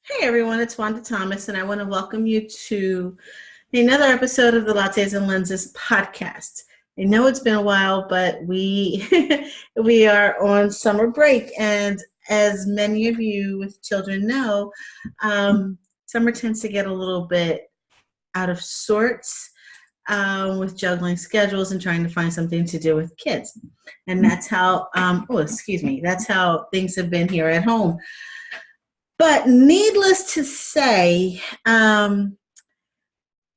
Hey everyone, it's Wanda Thomas, and I want to welcome you to another episode of the Lattes and Lenses podcast. I know it's been a while, but we we are on summer break, and as many of you with children know, summer tends to get a little bit out of sorts with juggling schedules and trying to find something to do with kids, and that's how that's how things have been here at home. But needless to say, I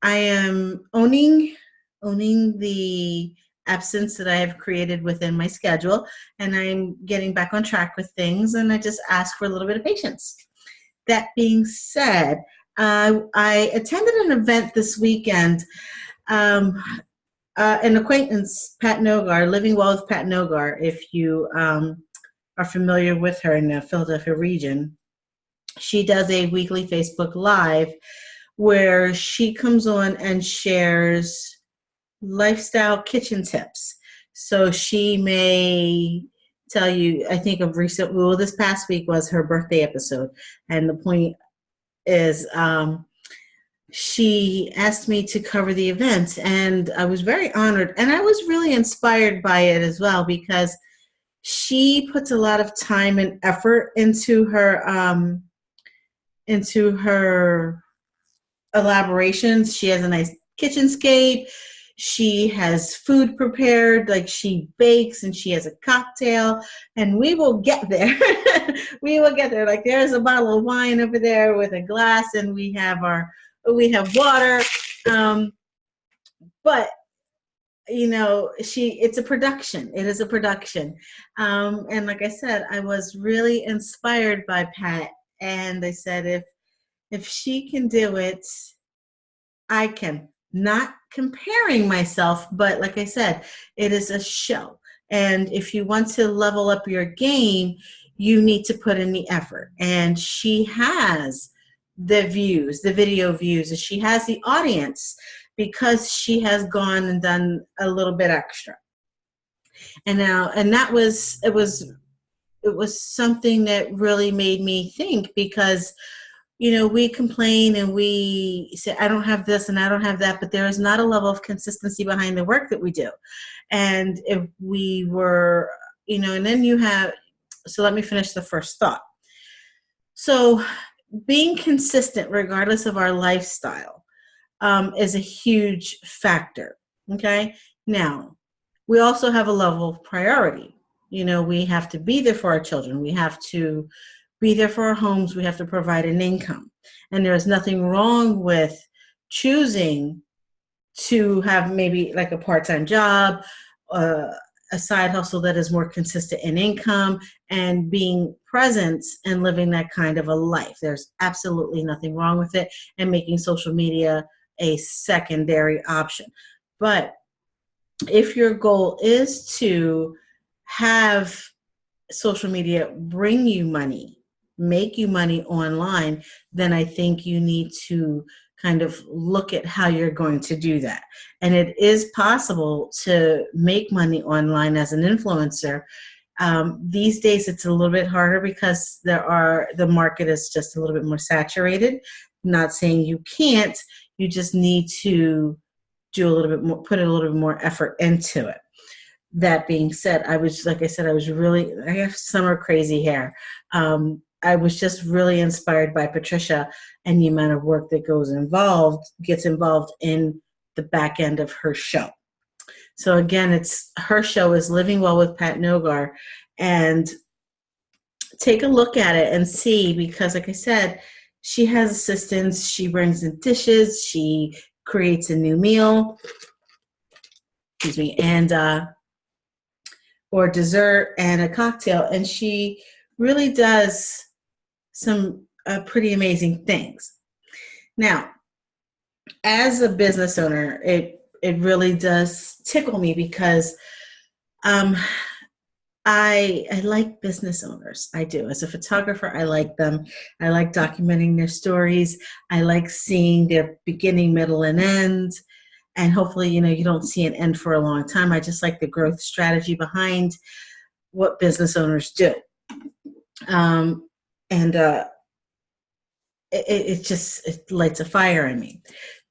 am owning the absence that I have created within my schedule, and I'm getting back on track with things. And I just ask for a little bit of patience. That being said, I attended an event this weekend. Um, an acquaintance, Pat Nogar, Living Well with Pat Nogar, if you are familiar with her in the Philadelphia region. She does a weekly Facebook Live where she comes on and shares lifestyle kitchen tips. So she may tell you, I think of recent, well, this past week was her birthday episode. And the point is, she asked me to cover the event, and I was very honored. And I was really inspired by it as well because she puts a lot of time and effort into her elaborations. She has a nice kitchenscape. She has food prepared, like she bakes, and she has a cocktail. And we will get there. We will get there. Like there's a bottle of wine over there with a glass, and we have water. Um, but it's a production. It is a production. And like I said, I was really inspired by Pat, and I said, if she can do it, I can. Not comparing myself, but like I said, it is a show. And if you want to level up your game, you need to put in the effort. And she has the views, the video views, and she has the audience because she has gone and done a little bit extra. And it was something that really made me think because we complain and we say, I don't have this and I don't have that, but there is not a level of consistency behind the work that we do. And if we were, and then so let me finish the first thought. So being consistent, regardless of our lifestyle, is a huge factor. Okay. Now, we also have a level of priority. We have to be there for our children. We have to be there for our homes. We have to provide an income. And there's nothing wrong with choosing to have maybe like a part-time job, a side hustle that is more consistent in income, and being present and living that kind of a life. There's absolutely nothing wrong with it, and making social media a secondary option. But if your goal is to have social media bring you money, make you money online, then I think you need to kind of look at how you're going to do that. And it is possible to make money online as an influencer. These days it's a little bit harder because the market is just a little bit more saturated. Not saying you can't, you just need to do a little bit more, put a little bit more effort into it. That being said, I have summer crazy hair. I was just really inspired by Patricia and the amount of work that gets involved in the back end of her show. So again, her show is Living Well with Pat Nogar, and take a look at it and see, because like I said, she has assistants, she brings in dishes, she creates a new meal, and or dessert and a cocktail, and she really does some pretty amazing things. Now, as a business owner, it really does tickle me because I like business owners. I do. As a photographer, I like them. I like documenting their stories. I like seeing their beginning, middle, and end. And hopefully, you don't see an end for a long time. I just like the growth strategy behind what business owners do. And it lights a fire in me.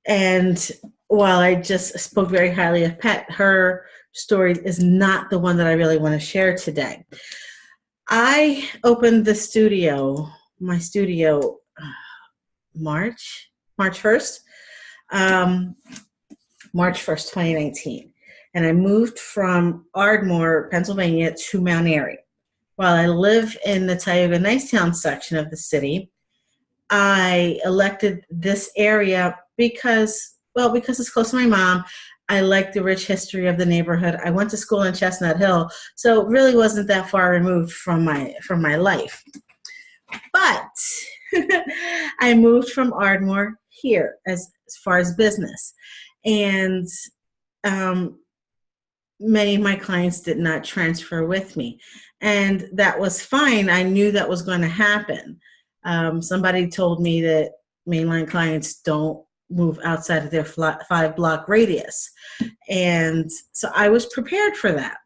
And while I just spoke very highly of Pat, her story is not the one that I really want to share today. I opened my studio, March 1st, um, March 1st, 2019. And I moved from Ardmore, Pennsylvania to Mount Airy. While I live in the Tioga Nicetown section of the city, I elected this area because it's close to my mom. I like the rich history of the neighborhood. I went to school in Chestnut Hill, so it really wasn't that far removed from my life. But I moved from Ardmore here as far as business. And many of my clients did not transfer with me. And that was fine. I knew that was going to happen. Somebody told me that mainline clients don't move outside of their 5-block radius. And so I was prepared for that.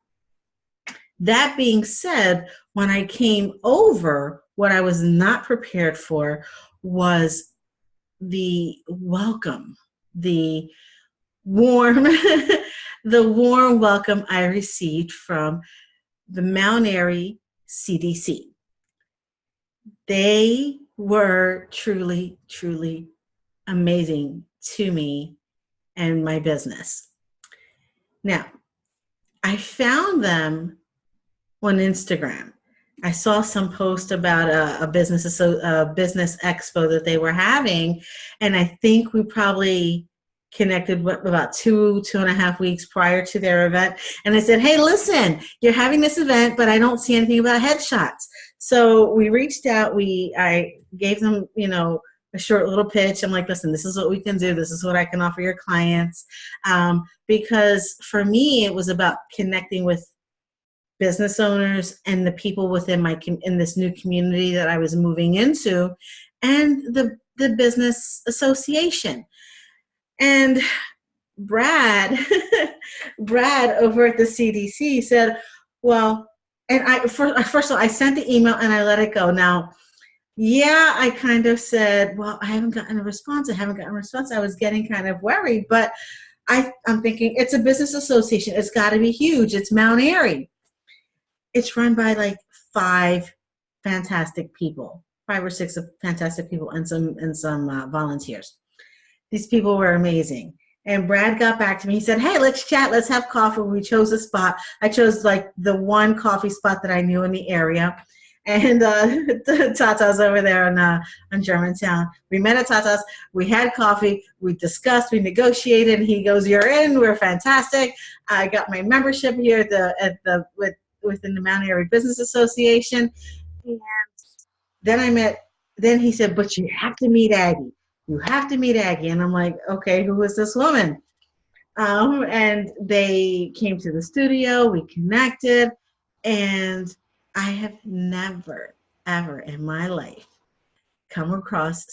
That being said, when I came over, what I was not prepared for was the welcome, the warm, the warm welcome I received from the Mount Airy CDC. They were truly, truly amazing to me and my business. Now, I found them on Instagram. I saw some post about a business expo that they were having, and I think we probably connected about 2.5 weeks prior to their event. And I said, hey, listen, you're having this event, but I don't see anything about headshots. So we reached out. I gave them, a short little pitch. I'm like, listen, this is what we can do. This is what I can offer your clients. Because for me, it was about connecting with business owners and the people within in this new community that I was moving into, and the business association. And Brad over at the CDC said, well, and first of all, I sent the email and I let it go. Now, yeah, I kind of said, well, I haven't gotten a response. I was getting kind of worried, but I'm thinking it's a business association. It's got to be huge. It's Mount Airy. It's run by like 5 fantastic people, 5 or 6 fantastic people, and some volunteers. These people were amazing. And Brad got back to me. He said, hey, let's chat. Let's have coffee. We chose a spot. I chose like the one coffee spot that I knew in the area. And Tata's over there on Germantown. We met at Tata's. We had coffee. We discussed. We negotiated. And he goes, you're in. We're fantastic. I got my membership here within the Mount Airy Business Association. And then he said, but you have to meet Aggie. You have to meet Aggie. And I'm like, okay, who is this woman? And they came to the studio, we connected, and I have never, ever in my life come across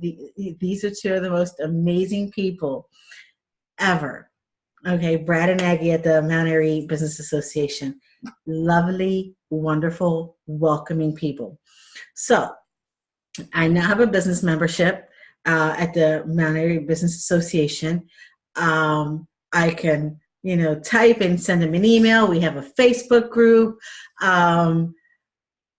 these are 2 of the most amazing people ever. Okay, Brad and Aggie at the Mount Airy Business Association. Lovely, wonderful, welcoming people. So I now have a business membership at the Mount Airy Business Association. I can, type and send them an email. We have a Facebook group.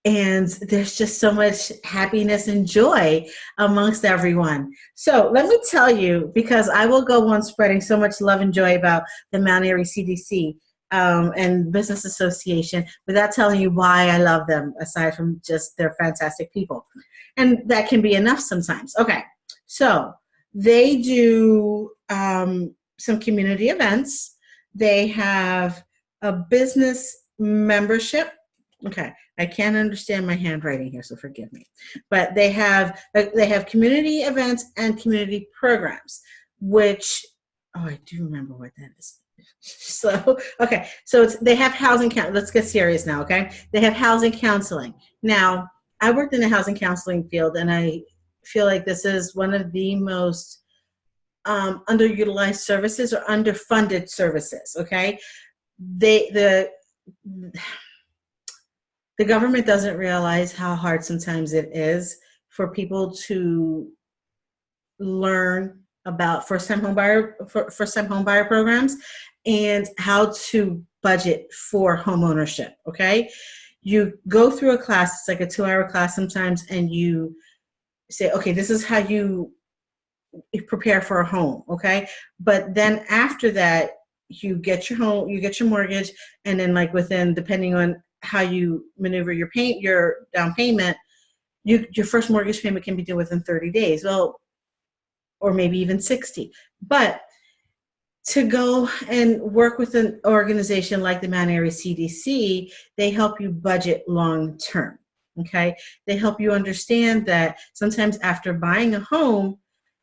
And there's just so much happiness and joy amongst everyone. So let me tell you, because I will go on spreading so much love and joy about the Mount Airy CDC and Business Association without telling you why I love them, aside from just they're fantastic people. And that can be enough sometimes. Okay, so they do some community events. They have a business membership. Okay, I can't understand my handwriting here, so forgive me. But they have community events and community programs, which, I do remember what that is. So, okay, so they have housing counseling. Let's get serious now, okay? They have housing counseling. Now, I worked in the housing counseling field, and I feel like this is one of the most underutilized services or underfunded services, okay? The government doesn't realize how hard sometimes it is for people to learn about first-time home buyer programs and how to budget for home ownership. Okay, you go through a class. It's like a 2-hour class sometimes, and you say, okay, this is how you prepare for a home. Okay, but then after that, you get your home, you get your mortgage, and then like within, depending on how you maneuver your down payment, your first mortgage payment can be due within 30 days. Well, or maybe even 60. But to go and work with an organization like the Mount Airy CDC, they help you budget long term. Okay, they help you understand that sometimes after buying a home,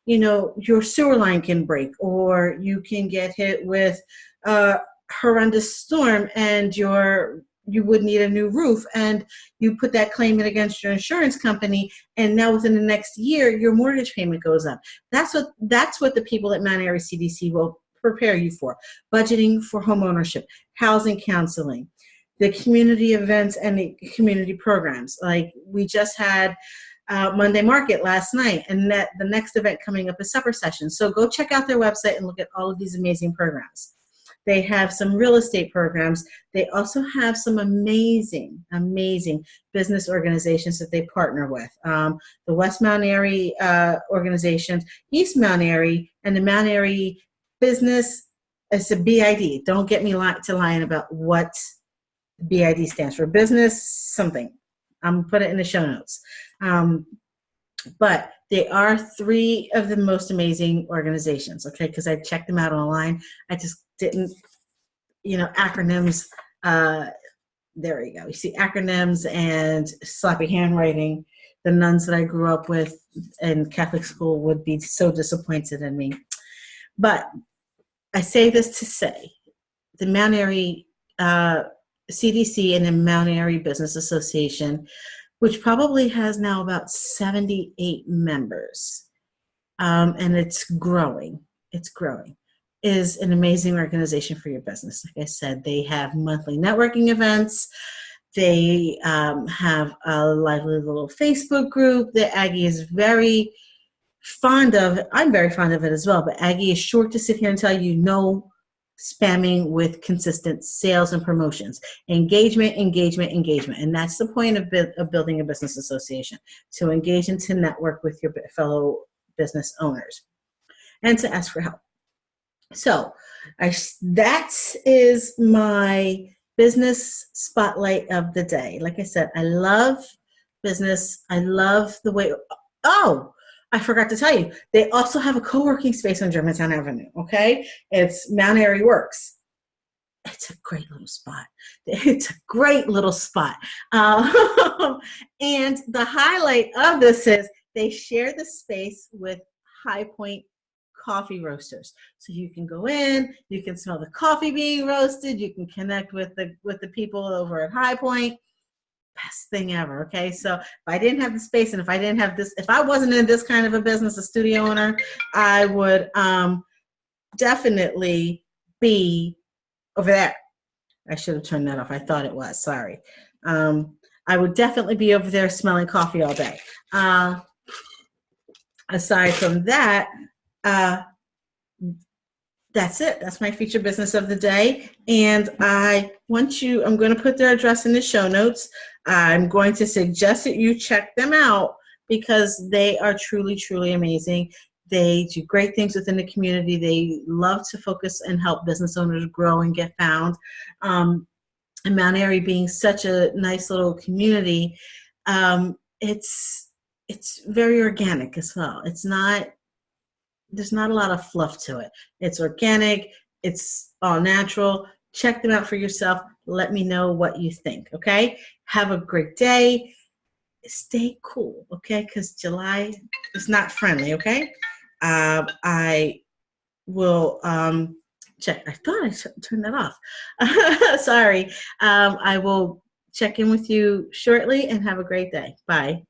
you know, your sewer line can break, or you can get hit with a horrendous storm and you would need a new roof, and you put that claim in against your insurance company, and now within the next year your mortgage payment goes up. That's what the people at Mount Airy CDC will prepare you for. Budgeting for home ownership, housing counseling, the community events and the community programs. Like we just had Monday Market last night, and the next event coming up is Supper Session. So go check out their website and look at all of these amazing programs. They have some real estate programs. They also have some amazing, amazing business organizations that they partner with. The West Mount Airy organizations, East Mount Airy, and the Mount Airy Business. It's a BID. Don't get me to lying about what BID stands for. Business something. I'm going to put it in the show notes. But they are 3 of the most amazing organizations, okay, because I checked them out online. I just didn't, acronyms. There you go. You see acronyms and sloppy handwriting. The nuns that I grew up with in Catholic school would be so disappointed in me. But I say this to say, the Mount Airy CDC and the Mount Airy Business Association, which probably has now about 78 members, and it's growing, is an amazing organization for your business. Like I said, they have monthly networking events. They have a lively little Facebook group that Aggie is very fond of. I'm very fond of it as well, but Aggie is sure to sit here and tell you no spamming with consistent sales and promotions. Engagement. And that's the point of building a business association, to engage and to network with your fellow business owners and to ask for help. So that is my business spotlight of the day. Like I said, I love business. I love the way, I forgot to tell you, they also have a co-working space on Germantown Avenue, okay? It's Mount Airy Works. It's a great little spot. And the highlight of this is they share the space with High Point Coffee Roasters. So you can go in, you can smell the coffee being roasted, you can connect with the people over at High Point. Best thing ever. Okay, so if I didn't have the space, and if I wasn't in this kind of a business, a studio owner, I would definitely be over there. I should have turned that off. I thought it was. Sorry. I would definitely be over there smelling coffee all day. Aside from that, that's it. That's my feature business of the day. And I'm going to put their address in the show notes. I'm going to suggest that you check them out because they are truly, truly amazing. They do great things within the community. They love to focus and help business owners grow and get found. And Mount Airy being such a nice little community, it's very organic as well. There's not a lot of fluff to it. It's organic. It's all natural. Check them out for yourself. Let me know what you think, okay? Have a great day. Stay cool, okay? Because July is not friendly, okay? I will check. I thought I turned that off. Sorry. I will check in with you shortly and have a great day. Bye.